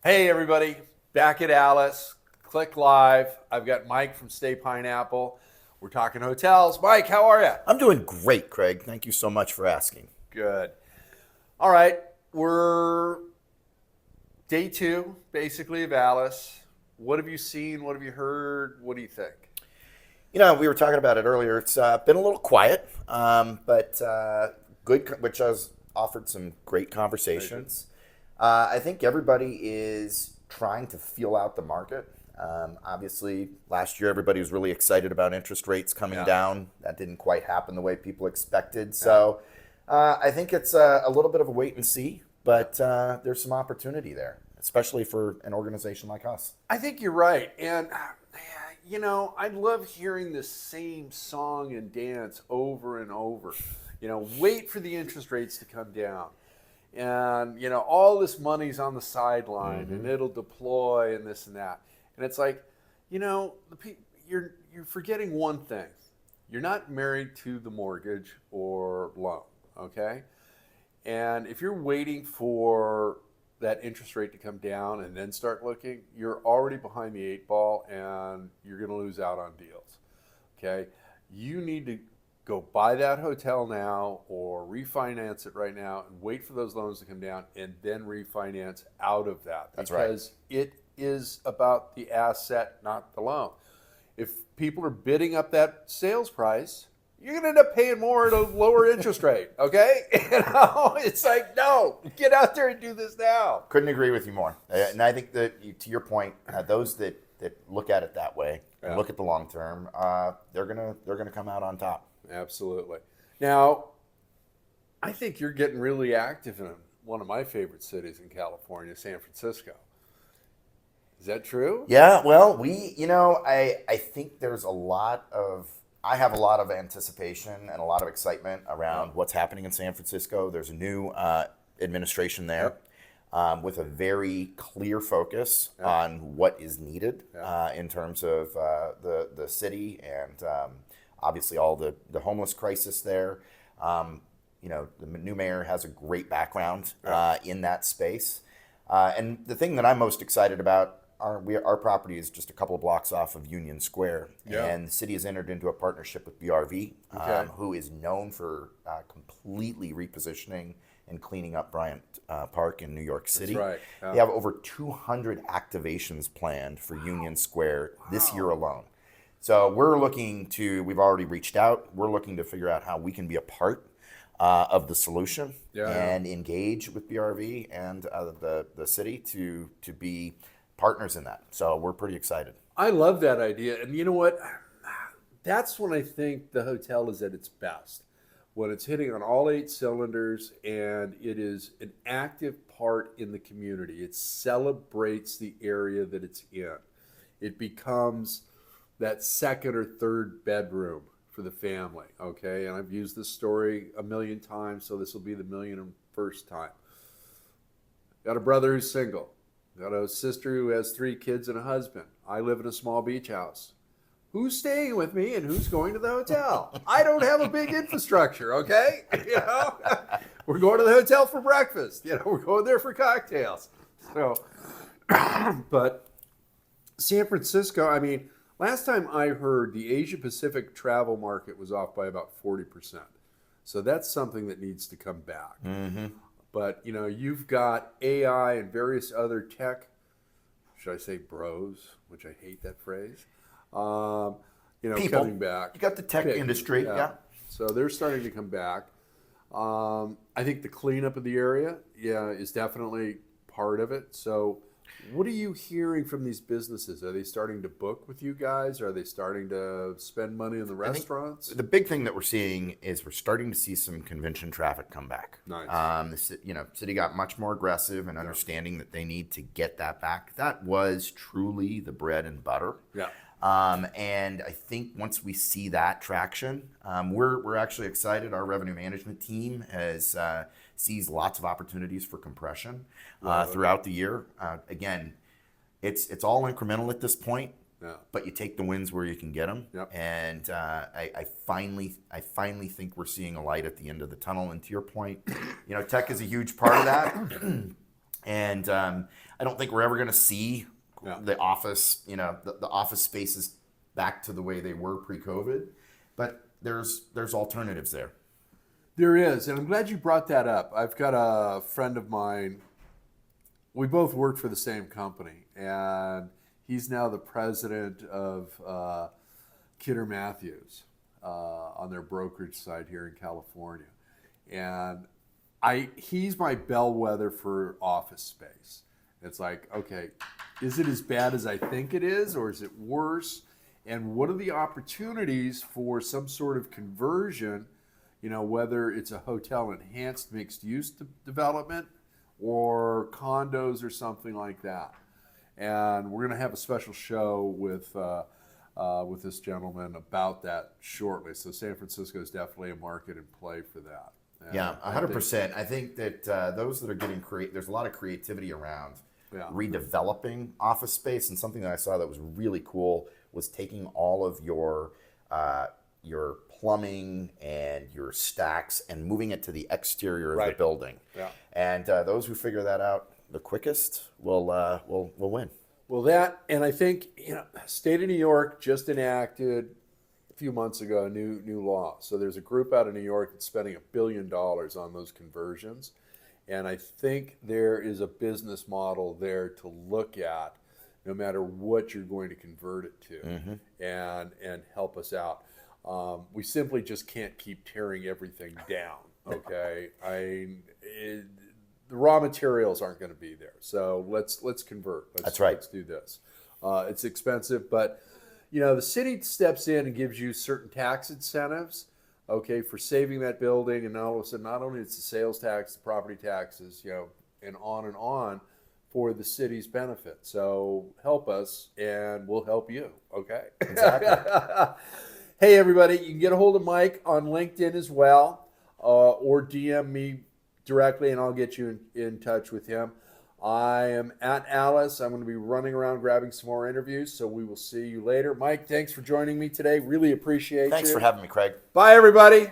Hey everybody, back at ALIS, CLIC Live. I've got Mike from StayPineapple. We're talking hotels. Mike, how are you? I'm doing great, Craig. Thank you so much for asking. Good. All right, we're day two, basically, of ALIS. What have you seen? What have you heard? What do you think? We were talking about it earlier. It's been a little quiet, but good, which has offered some great conversations. I think everybody is trying to feel out the market. Obviously, last year everybody was really excited about interest rates coming down. That didn't quite happen the way people expected. So I think it's a little bit of a wait and see, but there's some opportunity there, especially for an organization like us. I think you're right. And, I love hearing the same song and dance over and over. Wait for the interest rates to come down. And, all this money's on the sideline and it'll deploy and this and that. And it's like, you're forgetting one thing. You're not married to the mortgage or loan, okay? And if you're waiting for that interest rate to come down and then start looking, you're already behind the eight ball and you're going to lose out on deals, okay? You need to go buy that hotel now or refinance it right now and wait for those loans to come down and then refinance out of that. That's right. Because it is about the asset, not the loan. If people are bidding up that sales price, you're going to end up paying more at a lower interest rate, okay? It's like, no, get out there and do this now. Couldn't agree with you more. And I think that, to your point, those that look at it that way, and look at the long term, they're gonna come out on top. Absolutely. Now, I think you're getting really active in one of my favorite cities in California, San Francisco. Is that true? Yeah, well, I think I have a lot of anticipation and a lot of excitement around what's happening in San Francisco. There's a new administration there with a very clear focus on what is needed in terms of the city and obviously all the homeless crisis there. The new mayor has a great background in that space. And the thing that I'm most excited about, our property is just a couple of blocks off of Union Square, and the city has entered into a partnership with BRV, who is known for completely repositioning and cleaning up Bryant Park in New York City. That's right. They have over 200 activations planned for Union Square this year alone. So we've already reached out. We're looking to figure out how we can be a part of the solution and engage with BRV and the city to be partners in that. So we're pretty excited. I love that idea. And you know what? That's when I think the hotel is at its best. When it's hitting on all 8 cylinders and it is an active part in the community. It celebrates the area that it's in. It becomes that second or third bedroom for the family, okay? And I've used this story a million times, so this will be the 1,000,001st time. Got a brother who's single. Got a sister who has 3 kids and a husband. I live in a small beach house. Who's staying with me and who's going to the hotel? I don't have a big infrastructure, okay? We're going to the hotel for breakfast. We're going there for cocktails. So, but San Francisco, last time I heard, the Asia Pacific travel market was off by about 40%. So that's something that needs to come back. Mm-hmm. But, you've got AI and various other tech, should I say bros, which I hate that phrase, People. coming back. You got the tech industry, yeah. So they're starting to come back. I think the cleanup of the area, is definitely part of it. So what are you hearing from these businesses? Are they starting to book with you guys? Are they starting to spend money in the restaurants? The big thing that we're seeing is we're starting to see some convention traffic come back. Nice. The city got much more aggressive in understanding that they need to get that back. That was truly the bread and butter. Yeah. And I think once we see that traction, we're actually excited. Our revenue management team sees lots of opportunities for compression throughout the year. Again, it's all incremental at this point, but you take the wins where you can get them. Yep. And I finally think we're seeing a light at the end of the tunnel. And to your point, tech is a huge part of that. And I don't think we're ever going to see the office, the office spaces back to the way they were pre-COVID, but there's alternatives there. There is, and I'm glad you brought that up. I've got a friend of mine. We both worked for the same company, and he's now the president of Kidder Matthews on their brokerage side here in California. And he's my bellwether for office space. It's like, okay, is it as bad as I think it is, or is it worse? And what are the opportunities for some sort of conversion, whether it's a hotel enhanced mixed use development or condos or something like that. And we're going to have a special show with this gentleman about that shortly. So San Francisco is definitely a market in play for that. And yeah, 100%. I think that those that are getting there's a lot of creativity around redeveloping office space, and something that I saw that was really cool was taking all of your plumbing and your stacks and moving it to the exterior of the building. Yeah. And those who figure that out the quickest will win. Well, that, and I think, state of New York just enacted a few months ago a new law. So there's a group out of New York that's spending $1 billion on those conversions. And I think there is a business model there to look at, no matter what you're going to convert it to, and help us out. We simply just can't keep tearing everything down. Okay, the raw materials aren't going to be there, so let's convert. That's right. Let's do this. It's expensive, but the city steps in and gives you certain tax incentives. Okay, for saving that building, and all of a sudden, not only it's the sales tax, the property taxes, and on for the city's benefit. So help us, and we'll help you. Okay. Exactly. Hey, everybody, you can get a hold of Mike on LinkedIn as well, or DM me directly, and I'll get you in touch with him. I am at ALIS. I'm going to be running around grabbing some more interviews, so we will see you later. Mike, thanks for joining me today. Really appreciate it. Thanks for having me, Craig. Bye, everybody.